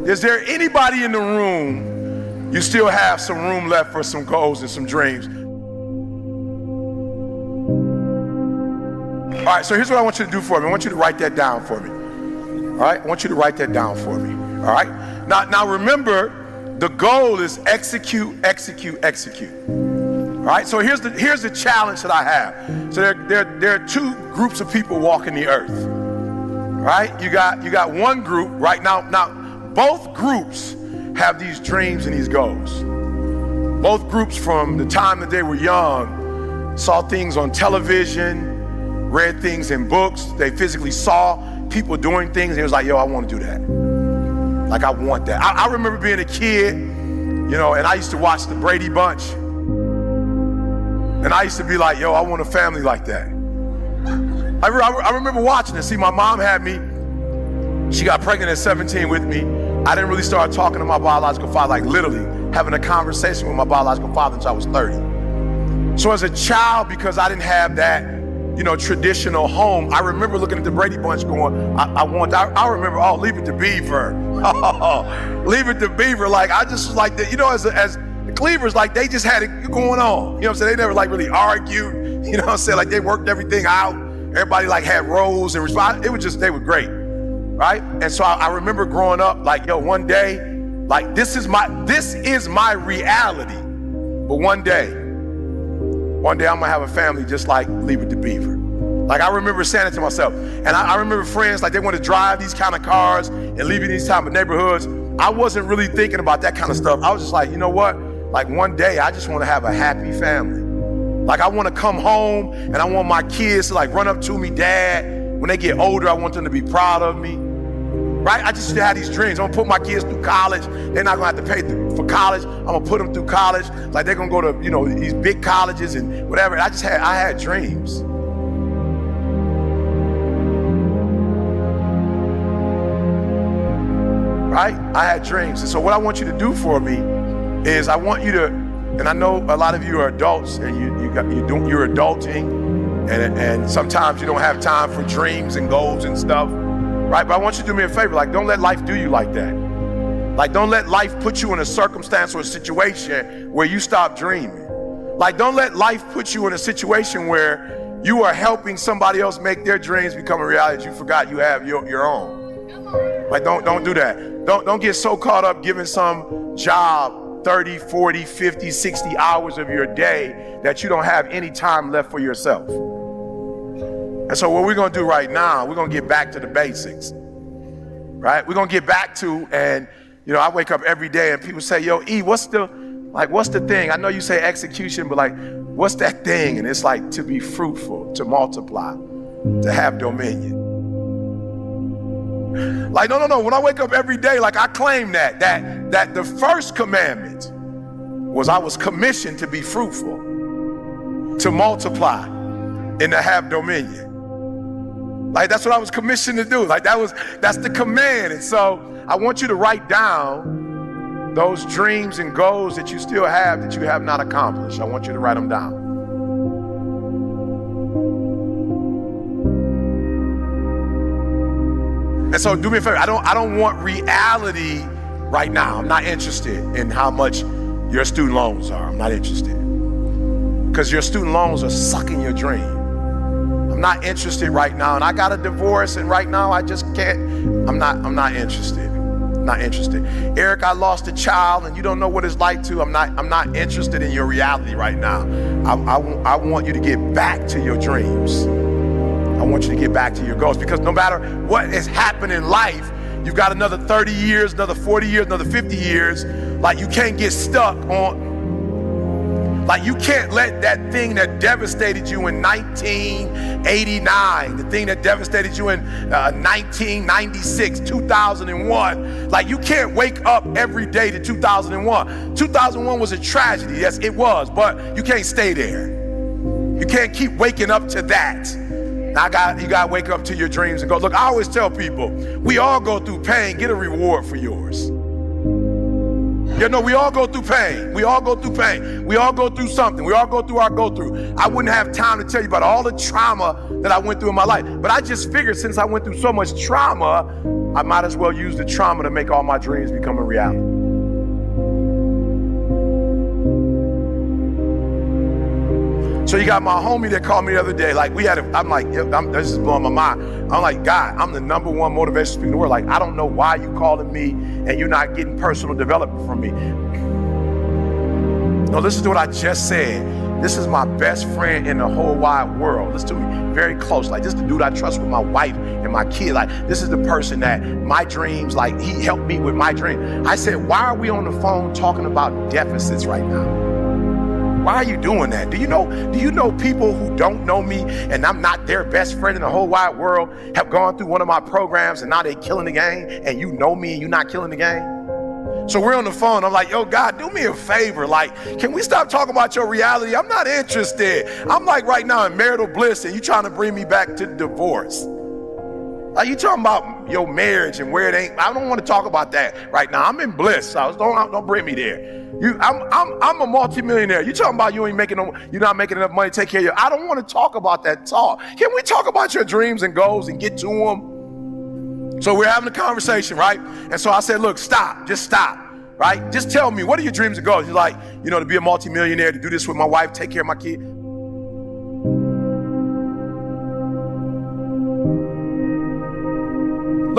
Is there anybody in the room, you still have some room left for some goals and some dreams? All right, so here's what I want you to do for me. I want you to write that down for me. All right, I want you to write that down for me. All right, now remember, the goal is execute, execute, execute. All right, so here's the challenge that I have. So there are two groups of people walking the earth. All right, you got one group right now. Now both groups have these dreams and these goals. Both groups, from the time that they were young, saw things on television, read things in books. They physically saw people doing things, and it was like, yo, I want to do that. Like, I want that. I remember being a kid, and I used to watch the Brady Bunch. And I used to be like, yo, I want a family like that. I remember watching it. See, my mom had me. She got pregnant at 17 with me. I didn't really start talking to my biological father, like literally having a conversation with my biological father until I was 30. So as a child, because I didn't have that, traditional home, I remember looking at the Brady Bunch going, I remember, Leave It to Beaver. Leave It to Beaver. Like, I just was like, as the Cleavers, like, they just had it going on. You know what I'm saying? They never like really argued. You know what I'm saying? Like, they worked everything out. Everybody like had roles and response. It was just, they were great, right? And so I remember growing up, like, yo, one day, like, this is my reality. But one day I'm gonna have a family just like Leave It to Beaver. Like, I remember saying it to myself. And I remember friends, like, they want to drive these kind of cars and live in these type of neighborhoods. I wasn't really thinking about that kind of stuff. I was just like, you know what? Like, one day I just want to have a happy family. Like, I want to come home and I want my kids to like run up to me, Dad. When they get older, I want them to be proud of me. Right? I just had these dreams. I'm gonna put my kids through college. They're not gonna have to pay for college. I'm gonna put them through college. Like, they're gonna go to, these big colleges and whatever. I had dreams. Right? I had dreams. And so what I want you to do for me is, I want you to, and I know a lot of you are adults and you're adulting, and sometimes you don't have time for dreams and goals and stuff. Right? But I want you to do me a favor. Like, don't let life do you like that. Like, don't let life put you in a circumstance or a situation where you stop dreaming. Like, don't let life put you in a situation where you are helping somebody else make their dreams become a reality that you forgot you have your own. Like, don't do that. Don't get so caught up giving some job 30, 40, 50, 60 hours of your day that you don't have any time left for yourself. And so what we're gonna do right now, we're gonna get back to the basics, right? We're gonna get back to, and I wake up every day and people say, yo, E, what's the thing? I know you say execution, but like, what's that thing? And it's like, to be fruitful, to multiply, to have dominion. Like, no. When I wake up every day, like, I claim that the first commandment was I was commissioned to be fruitful, to multiply, and to have dominion. Like, that's what I was commissioned to do. Like, that's the command. And so I want you to write down those dreams and goals that you still have that you have not accomplished. I want you to write them down. And so do me a favor. I don't want reality right now. I'm not interested in how much your student loans are. I'm not interested. Because your student loans are sucking your dream. I'm not interested right now. And I got a divorce, and right now I just can't. I'm not interested. I'm not interested. Eric, I lost a child and you don't know what it's like to. I'm not interested in your reality right now. I want you to get back to your dreams. I want you to get back to your goals, because no matter what has happened in life, you've got another 30 years, another 40 years, another 50 years. Like, you can't get stuck on, like, you can't let that thing that devastated you in 1989, the thing that devastated you in 1996, 2001, like, you can't wake up every day to 2001. 2001 was a tragedy, yes, it was, but you can't stay there. You can't keep waking up to that. You gotta wake up to your dreams and go. Look, I always tell people, we all go through pain. Get a reward for yours. You know, we all go through pain. We all go through pain. We all go through something. We all go through our go-through. I wouldn't have time to tell you about all the trauma that I went through in my life. But I just figured since I went through so much trauma, I might as well use the trauma to make all my dreams become a reality. So you got my homie that called me the other day. Like I'm like, this is blowing my mind. I'm like, God, I'm the #1 motivational speaker in the world. Like, I don't know why you calling me and you're not getting personal development from me. No, listen to what I just said. This is my best friend in the whole wide world. Listen to me, very close. Like, this is the dude I trust with my wife and my kid. Like, this is the person that my dreams, like, he helped me with my dream. I said, why are we on the phone talking about deficits right now? Why are you doing that? Do you know people who don't know me and I'm not their best friend in the whole wide world have gone through one of my programs and now they killing the game, and you know me and you're not killing the game? So we're on the phone. I'm like, yo, God, do me a favor. Like, can we stop talking about your reality? I'm not interested. I'm like right now in marital bliss and you trying to bring me back to divorce. Like, you talking about your marriage and where it ain't. I don't want to talk about that right now. I'm in bliss, so don't bring me there. I'm a multimillionaire. You talking about you're not making enough money to take care of you. I don't want to talk about that talk. Can we talk about your dreams and goals and get to them? So we're having a conversation, right? And so I said, look, just stop, right? Just tell me, what are your dreams and goals? He's like, to be a multimillionaire, to do this with my wife, take care of my kid.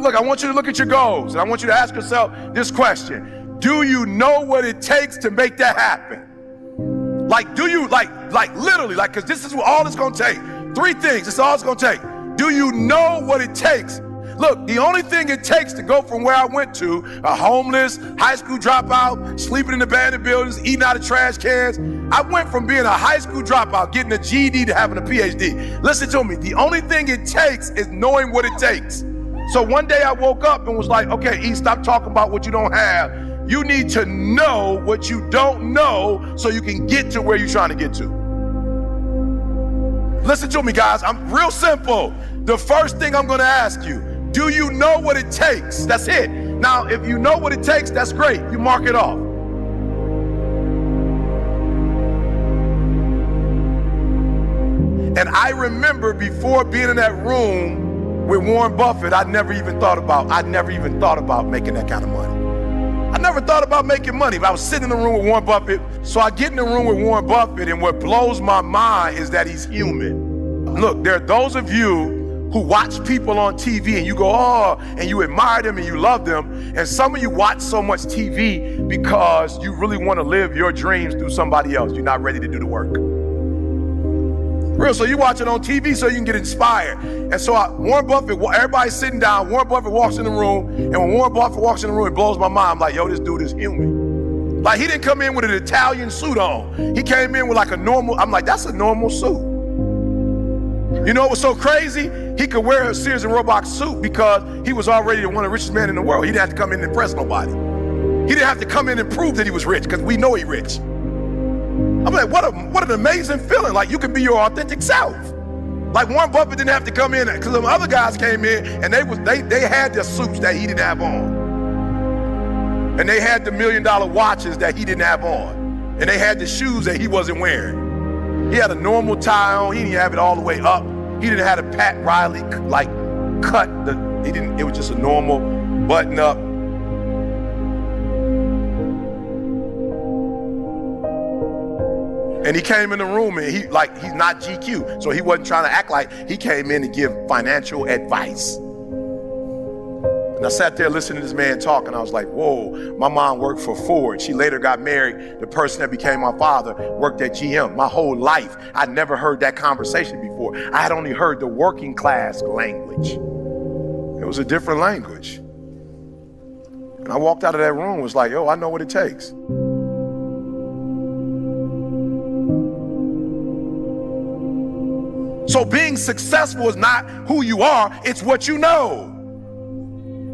Look, I want you to look at your goals and I want you to ask yourself this question. Do you know what it takes to make that happen? Like, do you, like literally, like, because this is what all it's gonna take. 3 things, it's all it's gonna take. Do you know what it takes? Look, the only thing it takes to go from where I went to, a homeless, high school dropout, sleeping in abandoned buildings, eating out of trash cans. I went from being a high school dropout, getting a GED, to having a PhD. Listen to me, the only thing it takes is knowing what it takes. So one day I woke up and was like, okay, E, stop talking about what you don't have. You need to know what you don't know so you can get to where you're trying to get to. Listen to me, guys. I'm real simple. The first thing I'm going to ask you, do you know what it takes? That's it. Now, if you know what it takes, that's great. You mark it off. And I remember before being in that room with Warren Buffett, I'd never even thought about making that kind of money. I never thought about making money, but I was sitting in the room with Warren Buffett. So I get in the room with Warren Buffett, and what blows my mind is that he's human. Look, there are those of you who watch people on TV and you go, oh, and you admire them and you love them. And some of you watch so much TV because you really want to live your dreams through somebody else. You're not ready to do the work. Real, so you watch it on TV so you can get inspired. And so Warren Buffett, everybody's sitting down, Warren Buffett walks in the room, and when Warren Buffett walks in the room, it blows my mind. I'm like, yo, this dude is human. Like, he didn't come in with an Italian suit on. He came in with like a normal, I'm like, that's a normal suit. You know what was so crazy? He could wear a Sears and Roebuck suit because he was already one of the richest men in the world. He didn't have to come in and impress nobody. He didn't have to come in and prove that he was rich because we know he's rich. I'm like, what an amazing feeling. Like, you can be your authentic self. Like, Warren Buffett didn't have to come in, because some other guys came in and they had the suits that he didn't have on. And they had the $1 million watches that he didn't have on. And they had the shoes that he wasn't wearing. He had a normal tie on. He didn't have it all the way up. He didn't have a Pat Riley, like, cut. It was just a normal button up. And he came in the room and he's not GQ. So he wasn't trying to act like he came in to give financial advice. And I sat there listening to this man talk, and I was like, whoa, my mom worked for Ford. She later got married. The person that became my father worked at GM. My whole life, I'd never heard that conversation before. I had only heard the working class language. It was a different language. And I walked out of that room and was like, yo, I know what it takes. So being successful is not who you are, it's what you know.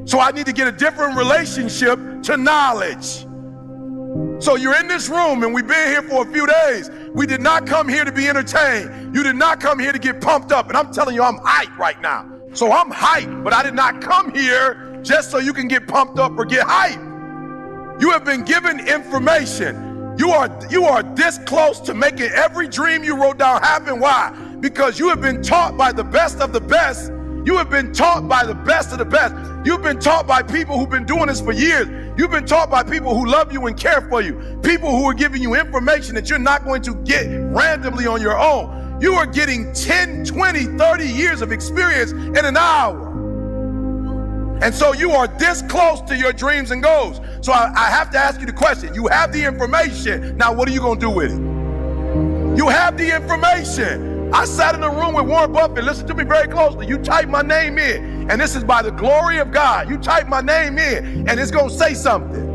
So I need to get a different relationship to knowledge. So you're in this room and we've been here for a few days. We did not come here to be entertained. You did not come here to get pumped up. And I'm telling you, I'm hyped right now. So I'm hyped, but I did not come here just so you can get pumped up or get hyped. You have been given information. You are this close to making every dream you wrote down happen. Why? Because you have been taught by the best of the best. You have been taught by the best of the best. You've been taught by people who've been doing this for years. You've been taught by people who love you and care for you. People who are giving you information that you're not going to get randomly on your own. You are getting 10, 20, 30 years of experience in an hour. And so you are this close to your dreams and goals. So I have to ask you the question. You have the information. Now what are you going to do with it? You have the information. I sat in a room with Warren Buffett. Listen to me very closely. You type my name in, and this is by the glory of God. You type my name in, and it's going to say something.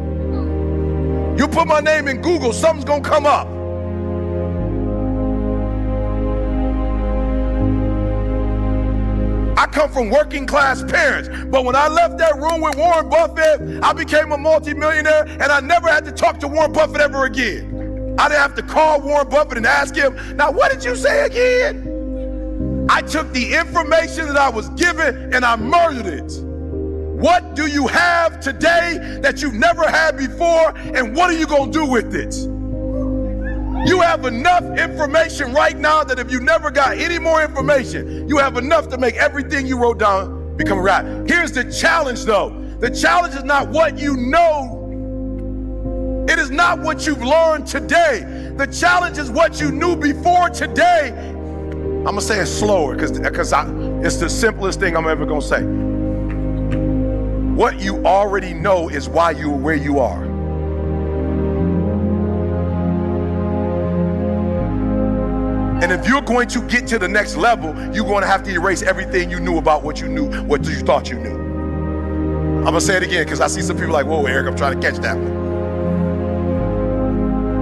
You put my name in Google, something's going to come up. I come from working class parents, but when I left that room with Warren Buffett, I became a multimillionaire, and I never had to talk to Warren Buffett ever again. I didn't have to call Warren Buffett and ask him, now what did you say again? I took the information that I was given and I murdered it. What do you have today that you've never had before, and what are you going to do with it? You have enough information right now that if you never got any more information, you have enough to make everything you wrote down become a reality. Here's the challenge though. The challenge is not what you know. It is not what you've learned today. The challenge is what you knew before today. I'm gonna say it slower because it's the simplest thing I'm ever gonna say. What you already know is why you are where you are. And if you're going to get to the next level, you're going to have to erase everything you knew about what you knew, what you thought you knew. I'm gonna say it again because I see some people like, whoa, Eric, I'm trying to catch that one.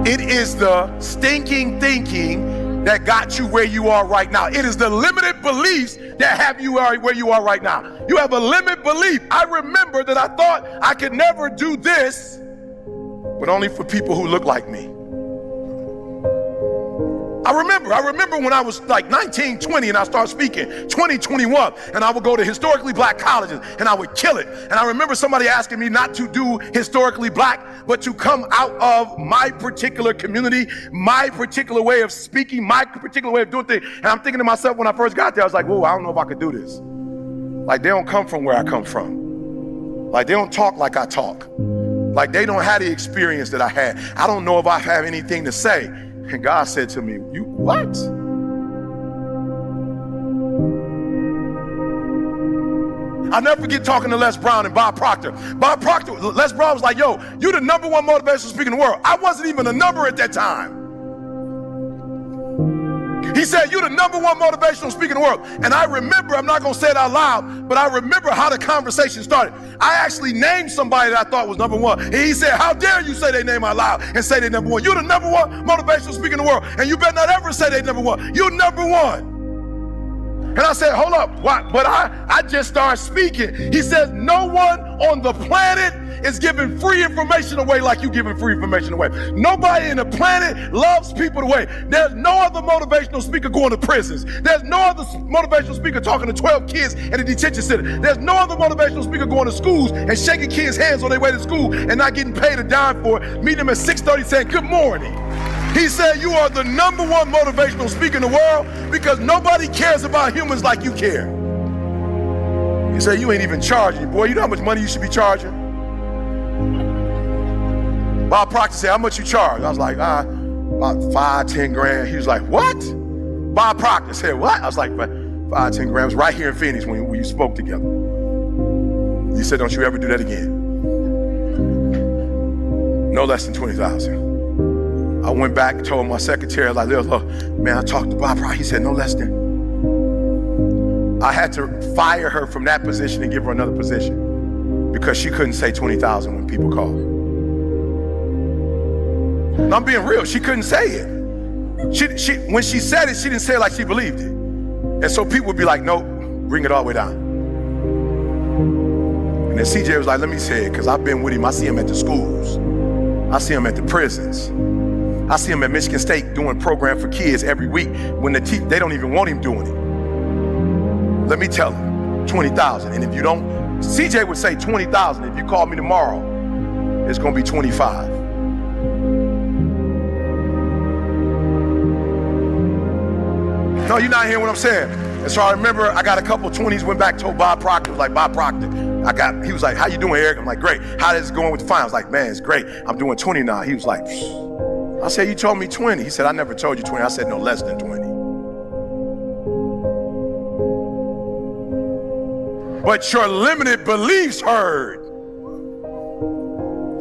It is the stinking thinking that got you where you are right now. It is the limited beliefs that have you where you are right now. You have a limited belief. I remember that I thought I could never do this, but only for people who look like me. I remember when I was like 19, 20 and I started speaking, 20, 21, and I would go to historically black colleges and I would kill it. And I remember somebody asking me not to do historically black, but to come out of my particular community, my particular way of speaking, my particular way of doing things. And I'm thinking to myself when I first got there, I was like, whoa, I don't know if I could do this. Like they don't come from where I come from. Like they don't talk like I talk. Like they don't have the experience that I had. I don't know if I have anything to say. And God said to me, you what? I'll never forget talking to Les Brown and Bob Proctor. Les Brown was like, yo, you the #1 motivational speaker in the world. I wasn't even a number at that time. He said, you the #1 motivational speaker in the world. And I remember, I'm not gonna say it out loud, but I remember how the conversation started. I actually named somebody that I thought was #1. And he said, how dare you say their name out loud and say they're #1. You're the #1 motivational speaker in the world. And you better not ever say they're #1. You're #1. And I said, hold up, what? But I just started speaking. He says, no one on the planet is giving free information away like you giving free information away. Nobody in the planet loves people the way. There's no other motivational speaker going to prisons. There's no other motivational speaker talking to 12 kids in a detention center. There's no other motivational speaker going to schools and shaking kids' hands on their way to school and not getting paid a dime for it, meeting them at 6:30 saying, good morning. He said, you are the #1 motivational speaker in the world because nobody cares about humans like you care. He said, you ain't even charging. Boy, you know how much money you should be charging? Bob Proctor said, how much you charge? I was like, about 5, 10 grand. He was like, what? Bob Proctor said, what? I was like, 5, 10 grand. It was right here in Phoenix when you spoke together. He said, don't you ever do that again. No less than 20,000. I went back and told my secretary, like, look, man, I talked to Bob Proctor. He said, no less than. I had to fire her from that position and give her another position because she couldn't say 20,000 when people called. And I'm being real, she couldn't say it. When she said it, she didn't say it like she believed it. And so people would be like, nope, bring it all the way down. And then CJ was like, let me say it, because I've been with him. I see him at the schools. I see him at the prisons. I see him at Michigan State doing program for kids every week when they don't even want him doing it. Let me tell him, 20,000. And if you don't, CJ would say 20,000. If you call me tomorrow it's gonna be 25. No, you're not hearing what I'm saying. And so I remember I got a couple 20s, went back, told Bob Proctor, was like, Bob Proctor, he was like, how you doing, Eric? I'm like, great. How is it going with the fine? I was like, man, it's great. I'm doing 20 now. He was like, pfft. I said, you told me 20. He said, I never told you 20. I said, no less than 20. But your limited beliefs heard.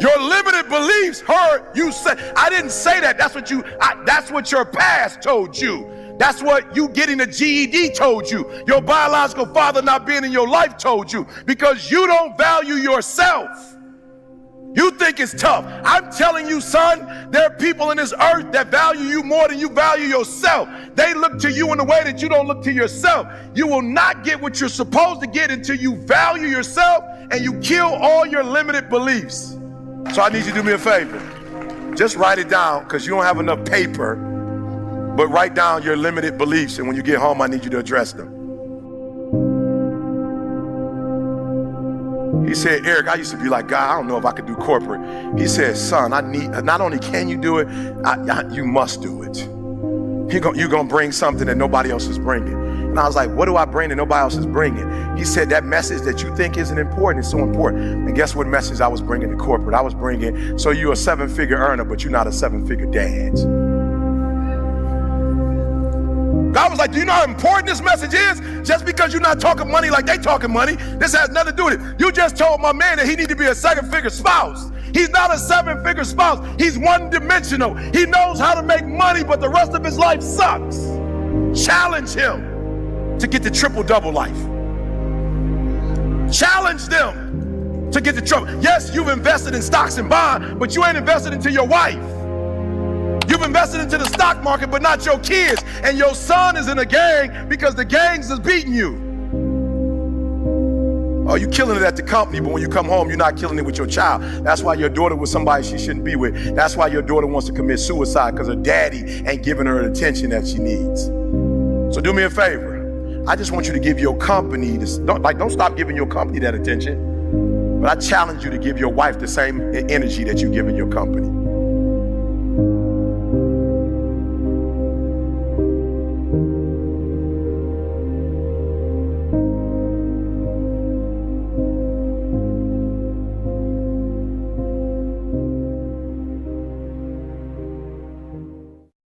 Your limited beliefs heard you say. I didn't say that. That's what your past told you. That's what you getting a GED told you. Your biological father not being in your life told you, because you don't value yourself. You think it's tough. I'm telling you, son, there are people in this earth that value you more than you value yourself. They look to you in a way that you don't look to yourself. You will not get what you're supposed to get until you value yourself and you kill all your limited beliefs. So I need you to do me a favor. Just write it down, because you don't have enough paper, but write down your limited beliefs, and when you get home, I need you to address them. He said, Eric, I used to be like, God, I don't know if I could do corporate. He said, son, not only can you do it, you must do it. You're going to bring something that nobody else is bringing. And I was like, what do I bring that nobody else is bringing? He said, that message that you think isn't important is so important. And guess what message I was bringing to corporate? I was bringing, so you're a 7-figure earner, but you're not a 7-figure dad. God was like, do you know how important this message is? Just because you're not talking money like they talking money, this has nothing to do with it. You just told my man that he need to be a 7-figure spouse. He's not a 7-figure spouse. He's one-dimensional. He knows how to make money, but the rest of his life sucks. Challenge him to get the triple-double life. Challenge them to get the trouble. Yes, you've invested in stocks and bonds, but you ain't invested into your wife. You've invested into the stock market, but not your kids. And your son is in a gang because the gangs is beating you. Oh, you're killing it at the company, but when you come home, you're not killing it with your child. That's why your daughter was somebody she shouldn't be with. That's why your daughter wants to commit suicide, because her daddy ain't giving her the attention that she needs. So do me a favor. I just want you to give your company this. Don't stop giving your company that attention. But I challenge you to give your wife the same energy that you give in your company.